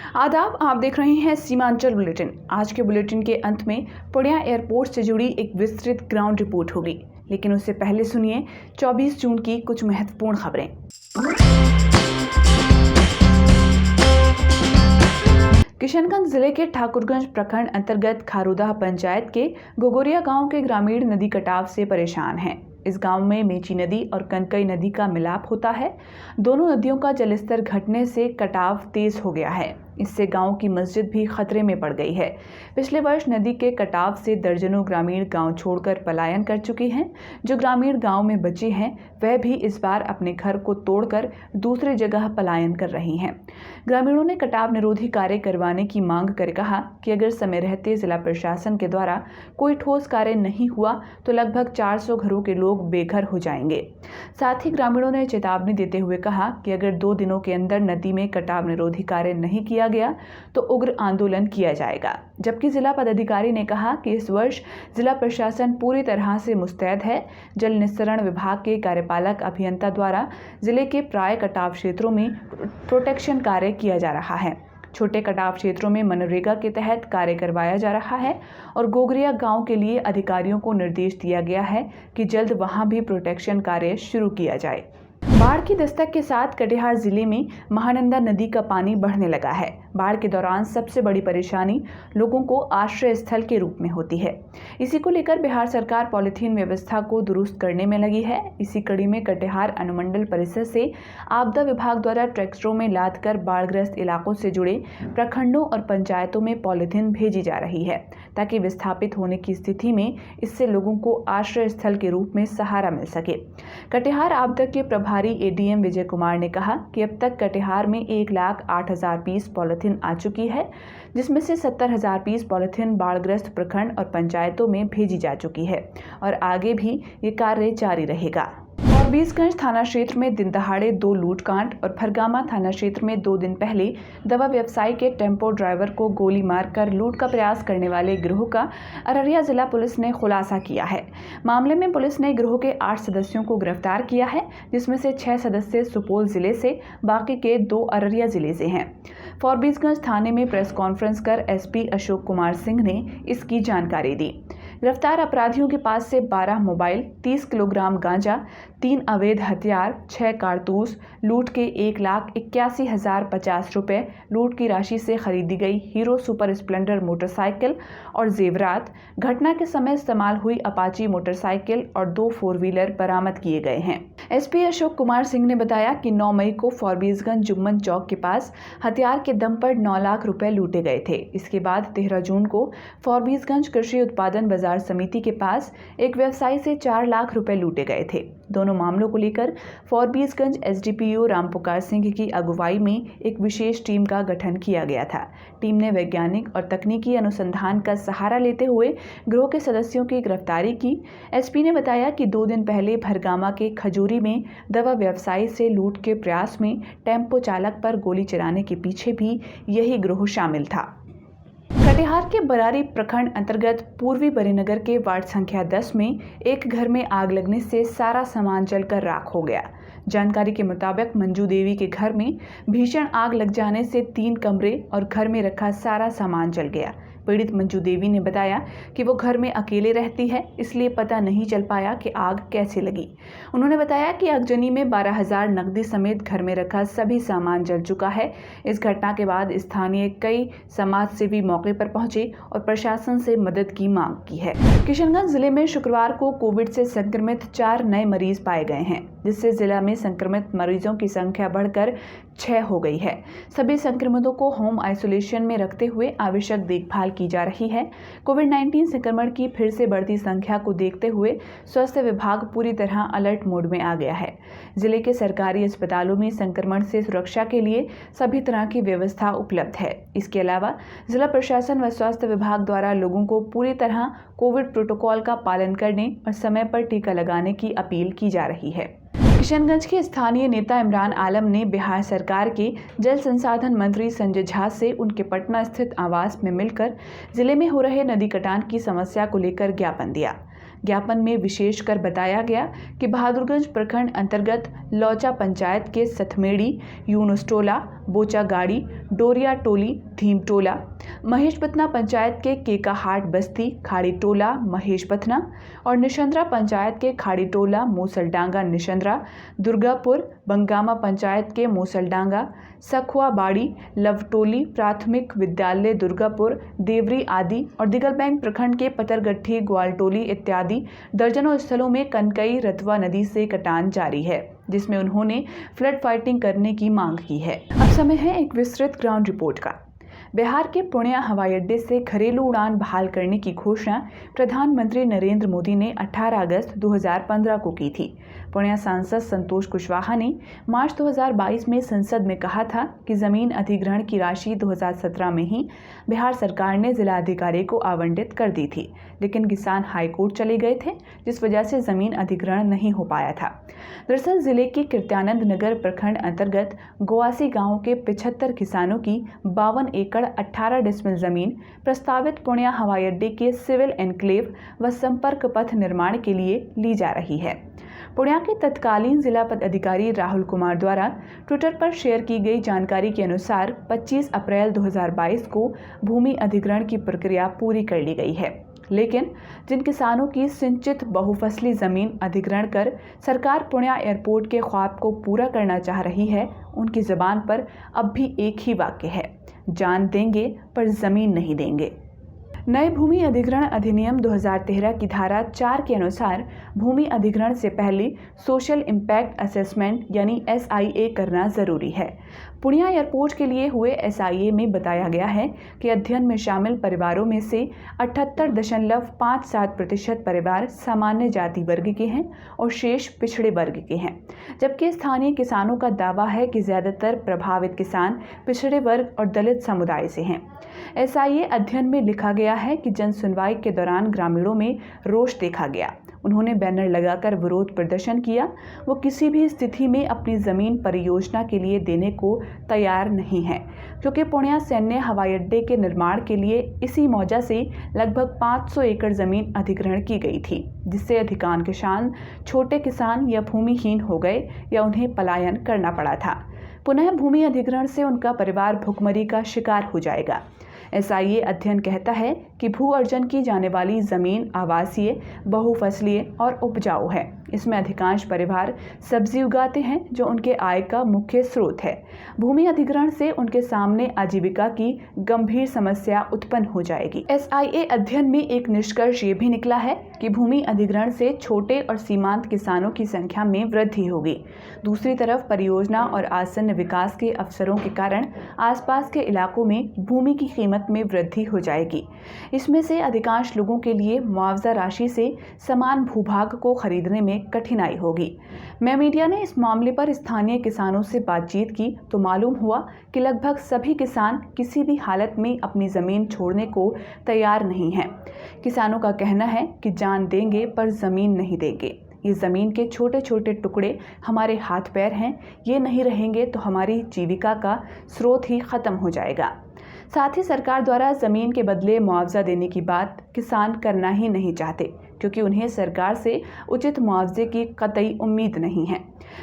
आदाब, आप देख रहे हैं सीमांचल बुलेटिन। आज के बुलेटिन के अंत में पुणे एयरपोर्ट से जुड़ी एक विस्तृत ग्राउंड रिपोर्ट होगी, लेकिन उससे पहले सुनिए 24 जून की कुछ महत्वपूर्ण खबरें। किशनगंज जिले के ठाकुरगंज प्रखंड अंतर्गत खारूदा पंचायत के गोगोरिया गांव के ग्रामीण नदी कटाव से परेशान हैं। इस गांव में मेची नदी और कनकई नदी का मिलाप होता है। दोनों नदियों का जलस्तर घटने से कटाव तेज हो गया है। इससे गांव की मस्जिद भी खतरे में पड़ गई है। पिछले वर्ष नदी के कटाव से दर्जनों ग्रामीण गांव छोड़कर पलायन कर चुके हैं। जो ग्रामीण गांव में बचे हैं वह भी इस बार अपने घर को तोड़कर दूसरी जगह पलायन कर रही हैं। ग्रामीणों ने कटाव निरोधी कार्य करवाने की मांग कर कहा कि अगर समय रहते जिला प्रशासन के द्वारा कोई ठोस कार्य नहीं हुआ तो लगभग 400 घरों के लोग बेघर हो जाएंगे। साथ ही ग्रामीणों ने चेतावनी देते हुए कहा कि अगर 2 दिनों के अंदर नदी में कटाव निरोधी कार्य नहीं किया गया तो उग्र आंदोलन किया जाएगा। जबकि जिला पदाधिकारी ने कहा कि इस वर्ष जिला प्रशासन पूरी तरह से मुस्तैद है। जल निस्सरण विभाग के कार्यपालक अभियंता द्वारा जिले के प्राय कटाव क्षेत्रों में प्रोटेक्शन कार्य किया जा रहा है। छोटे कटाव क्षेत्रों में मनरेगा के तहत कार्य करवाया जा रहा है और गोगरिया गांव के लिए अधिकारियों को निर्देश दिया गया है कि जल्द वहां भी प्रोटेक्शन कार्य शुरू किया जाए। बाढ़ की दस्तक के साथ कटिहार जिले में महानंदा नदी का पानी बढ़ने लगा है। बाढ़ के दौरान सबसे बड़ी परेशानी लोगों को आश्रय स्थल के रूप में होती है। इसी को लेकर बिहार सरकार पॉलीथीन व्यवस्था को दुरुस्त करने में लगी है। इसी कड़ी में कटिहार अनुमंडल परिसर से आपदा विभाग द्वारा ट्रैक्टरों में लाद कर बाढ़ग्रस्त इलाकों से जुड़े प्रखंडों और पंचायतों में पॉलीथीन भेजी जा रही है, ताकि विस्थापित होने की स्थिति में इससे लोगों को आश्रय स्थल के रूप में सहारा मिल सके। कटिहार आपदा के प्रभारी एडीएम विजय कुमार ने कहा कि अब तक कटिहार में 1,08,000 पीस पॉलीथीन आ चुकी है, जिसमें से 70,000 पीस पॉलीथीन बाढ़ग्रस्त प्रखंड और पंचायतों में भेजी जा चुकी है और आगे भी ये कार्य जारी रहेगा। फॉरबिसगंज थाना क्षेत्र में दिन दहाड़े 2 लूटकांड और फरगामा थाना क्षेत्र में 2 दिन पहले दवा व्यवसायी के टेम्पो ड्राइवर को गोली मारकर लूट का प्रयास करने वाले गिरोह का अररिया जिला पुलिस ने खुलासा किया है। मामले में पुलिस ने गिरोह के 8 सदस्यों को गिरफ्तार किया है, जिसमें से 6 सदस्य सुपौल जिले से, बाकी के 2 अररिया जिले से हैं। फॉरबिसगंज थाने में प्रेस कॉन्फ्रेंस कर एसपी अशोक कुमार सिंह ने इसकी जानकारी दी। गिरफ्तार अपराधियों के पास से 12 मोबाइल, 30 किलोग्राम गांजा, 3 अवैध हथियार, 6 कारतूस, लूट के 1,81,050 रुपए, लूट की राशि से खरीदी गई हीरो सुपर स्प्लेंडर मोटरसाइकिल और जेवरात, घटना के समय इस्तेमाल हुई अपाची मोटरसाइकिल और 2 4 व्हीलर बरामद किए गए हैं। एसपी अशोक कुमार सिंह ने बताया कि 9 मई को फॉरबिसगंज जुम्मन चौक के पास हथियार के दम पर 9 लाख रुपए लूटे गए थे। इसके बाद 13 जून को फॉरबिसगंज कृषि उत्पादन बाजार समिति के पास एक व्यवसायी से 4 लाख रुपए लूटे गए थे। दोनों मामलों को लेकर फॉरबिसगंज एसडीपीओ रामपुकार सिंह की अगुवाई में एक विशेष टीम का गठन किया गया था। टीम ने वैज्ञानिक और तकनीकी अनुसंधान का सहारा लेते हुए गिरोह के सदस्यों की गिरफ्तारी की। एसपी ने बताया कि 2 दिन पहले भरगामा के खजूरी में दवा व्यवसायी से लूट के प्रयास में टेम्पो चालक पर गोली चलाने के पीछे भी यही गिरोह शामिल था। कटिहार के बरारी प्रखंड अंतर्गत पूर्वी बरीनगर के वार्ड संख्या 10 में एक घर में आग लगने से सारा सामान जलकर राख हो गया। जानकारी के मुताबिक मंजू देवी के घर में भीषण आग लग जाने से 3 कमरे और घर में रखा सारा सामान जल गया। पीड़ित मंजू देवी ने बताया कि वो घर में अकेले रहती है, इसलिए पता नहीं चल पाया कि आग कैसे लगी। उन्होंने बताया कि आगजनी में 12,000 नकदी समेत घर में रखा सभी सामान जल चुका है। इस घटना के बाद स्थानीय कई समाज सेवी मौके पर पहुंचे और प्रशासन से मदद की मांग की है। किशनगंज जिले में शुक्रवार को कोविड से संक्रमित 4 नए मरीज पाए गए हैं, जिससे जिला में संक्रमित मरीजों की संख्या बढ़कर 6 हो गई है। सभी संक्रमितों को होम आइसोलेशन में रखते हुए आवश्यक देखभाल की जा रही है। कोविड-19 संक्रमण की फिर से बढ़ती संख्या को देखते हुए स्वास्थ्य विभाग पूरी तरह अलर्ट मोड में आ गया है। जिले के सरकारी अस्पतालों में संक्रमण से सुरक्षा के लिए सभी तरह की व्यवस्था उपलब्ध है। इसके अलावा जिला प्रशासन व स्वास्थ्य विभाग द्वारा लोगों को पूरी तरह कोविड प्रोटोकॉल का पालन करने और समय पर टीका लगाने की अपील की जा रही है। किशनगंज के स्थानीय नेता इमरान आलम ने बिहार सरकार के जल संसाधन मंत्री संजय झा से उनके पटना स्थित आवास में मिलकर जिले में हो रहे नदी कटान की समस्या को लेकर ज्ञापन दिया। ज्ञापन में विशेषकर बताया गया कि बहादुरगंज प्रखंड अंतर्गत लौचा पंचायत के सतमेड़ी, यूनुस टोला, बोचा गाड़ी, डोरिया टोली, धीम टोला, महेश पतना पंचायत के केकाहाट बस्ती, खाड़ी टोला, महेश पतना और निशंद्रा पंचायत के खाड़ी टोला, मोसलडांगा निशंद्रा, दुर्गापुर, बंगामा पंचायत के मोसलडांगा, सखुआ बाड़ी, लवटोली प्राथमिक विद्यालय दुर्गापुर, देवरी आदि और दिगलबैंक प्रखंड के पतरगट्ठी, ग्वालटोली इत्यादि दर्जनों स्थलों में कनकई रतवा नदी से कटान जारी है, जिसमें उन्होंने फ्लड फाइटिंग करने की मांग की है। अब समय है एक विस्तृत ग्राउंड रिपोर्ट का। बिहार के पुणे हवाई अड्डे से घरेलू उड़ान बहाल करने की घोषणा प्रधानमंत्री नरेंद्र मोदी ने 18 अगस्त 2015 को की थी। पुणे सांसद संतोष कुशवाहा ने मार्च 2022 में संसद में कहा था कि जमीन अधिग्रहण की राशि 2017 में ही बिहार सरकार ने जिलाधिकारी को आवंटित कर दी थी, लेकिन किसान हाईकोर्ट चले गए थे, जिस वजह से जमीन अधिग्रहण नहीं हो पाया था। दरअसल जिले के कृत्यानंद नगर प्रखंड अंतर्गत गोआसी गांव के 75 किसानों की 52 एकड़ 18 डिसमिल जमीन प्रस्तावित पुणे हवाई अड्डे के सिविल एनक्लेव व संपर्क पथ निर्माण के लिए ली जा रही है। पुणे के तत्कालीन जिला पदाधिकारी राहुल कुमार द्वारा ट्विटर पर शेयर की गई जानकारी के अनुसार 25 अप्रैल 2022 को भूमि अधिग्रहण की प्रक्रिया पूरी कर ली गई है, लेकिन जिन किसानों की सिंचित बहुफसली जमीन अधिग्रहण कर सरकार पुणे एयरपोर्ट के ख्वाब को पूरा करना चाह रही है, उनकी जुबान पर अब भी एक ही वाक्य है, जान देंगे पर जमीन नहीं देंगे। नए भूमि अधिग्रहण अधिनियम 2013 की धारा 4 के अनुसार भूमि अधिग्रहण से पहले सोशल इम्पैक्ट असेसमेंट यानी SIA करना जरूरी है। पुणे एयरपोर्ट के लिए हुए SIA में बताया गया है कि अध्ययन में शामिल परिवारों में से 78.57% परिवार सामान्य जाति वर्ग के हैं और शेष पिछड़े वर्ग के हैं, जबकि स्थानीय किसानों का दावा है कि ज्यादातर प्रभावित किसान पिछड़े वर्ग और दलित समुदाय से हैं। SIA अध्ययन में लिखा गया है कि जन सुनवाई के दौरान ग्रामीणों में रोष देखा गया। उन्होंने बैनर लगाकर विरोध प्रदर्शन किया। वो किसी भी स्थिति में अपनी जमीन परियोजना के लिए देने को तैयार नहीं है, क्योंकि पुणे सैन्य हवाई अड्डे के निर्माण के लिए इसी मौजा से लगभग 500 एकड़ जमीन अधिग्रहण की गई थी, जिससे अधिकांश किसान छोटे किसान या भूमिहीन हो गए या उन्हें पलायन करना पड़ा था। पुनः भूमि अधिग्रहण से उनका परिवार भुखमरी का शिकार हो जाएगा। SIA अध्ययन कहता है कि भू अर्जन की जाने वाली जमीन आवासीय, बहुफसलीय और उपजाऊ है। इसमें अधिकांश परिवार सब्जी उगाते हैं, जो उनके आय का मुख्य स्रोत है। भूमि अधिग्रहण से उनके सामने आजीविका की गंभीर समस्या उत्पन्न हो जाएगी। SIA अध्ययन में एक निष्कर्ष ये भी निकला है कि भूमि अधिग्रहण से छोटे और सीमांत किसानों की संख्या में वृद्धि होगी। दूसरी तरफ परियोजना और आसन्न विकास के अवसरों के कारण आसपास के इलाकों में भूमि की कीमत में वृद्धि हो जाएगी। इसमें से अधिकांश लोगों के लिए मुआवजा राशि से समान भूभाग को खरीदने में कठिनाई होगी। मैं मीडिया ने इस मामले पर स्थानीय किसानों से बातचीत की तो मालूम हुआ कि लगभग सभी किसान किसी भी हालत में अपनी जमीन छोड़ने को तैयार नहीं हैं। किसानों का कहना है कि जान देंगे पर जमीन नहीं देंगे। ये ज़मीन के छोटे छोटे टुकड़े हमारे हाथ पैर हैं, ये नहीं रहेंगे तो हमारी जीविका का स्रोत ही खत्म हो जाएगा। साथ ही सरकार द्वारा ज़मीन के बदले मुआवजा देने की बात किसान करना ही नहीं चाहते, क्योंकि उन्हें सरकार से उचित मुआवजे की कतई उम्मीद नहीं है।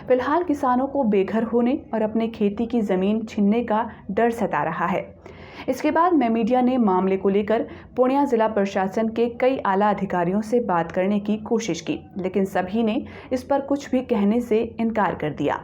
फिलहाल किसानों को बेघर होने और अपने खेती की ज़मीन छीनने का डर सता रहा है। इसके बाद मैं मीडिया ने मामले को लेकर पुणे जिला प्रशासन के कई आला अधिकारियों से बात करने की कोशिश की, लेकिन सभी ने इस पर कुछ भी कहने से इनकार कर दिया।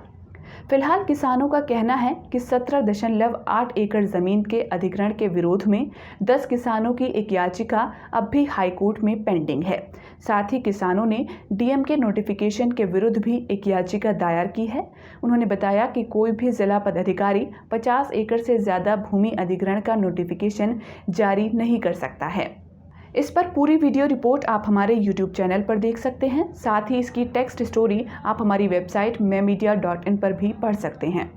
फिलहाल किसानों का कहना है कि 17.8 एकड़ जमीन के अधिग्रहण के विरोध में 10 किसानों की एक याचिका अब भी हाईकोर्ट में पेंडिंग है। साथ ही किसानों ने DM के नोटिफिकेशन के विरुद्ध भी एक याचिका दायर की है। उन्होंने बताया कि कोई भी जिला पदाधिकारी 50 एकड़ से ज़्यादा भूमि अधिग्रहण का नोटिफिकेशन जारी नहीं कर सकता है। इस पर पूरी वीडियो रिपोर्ट आप हमारे YouTube चैनल पर देख सकते हैं। साथ ही इसकी टेक्स्ट स्टोरी आप हमारी वेबसाइट mymedia.in पर भी पढ़ सकते हैं।